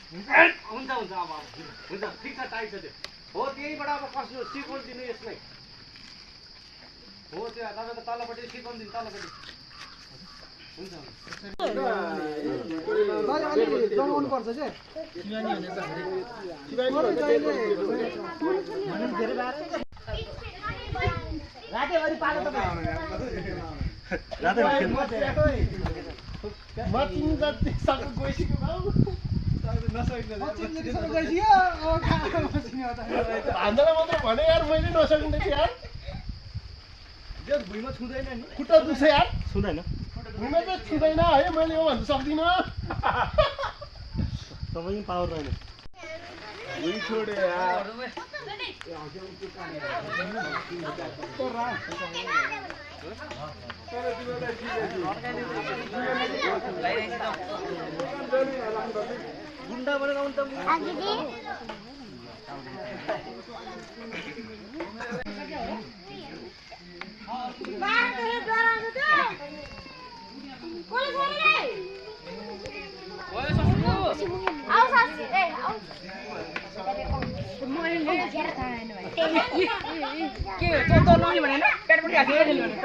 हुन्छ हुन्छ अब हुन्छ ठिक छ टाइट छ त्यो हो त्यहीबाट अब कस्नु सिकाउनु दिनु यसमै हो त्यो तपाईँको तलपट्टि सिकाउनु दिनु तलपट्टि हुन्छ जनाउनु पर्छ के रातैभरि पालो भुइँमा छुँदैन नि खुट्टा दुख्छ यार छुँदैन भुइँमा चाहिँ छुँदैन है मैले यो भन्नु सक्दिनँ तपाईँ पावर रहेन भुइँ छोडे यार गुन्डा भनेर आउनु त के हो त नहुने भनेन पेटपट्टि हाल्यो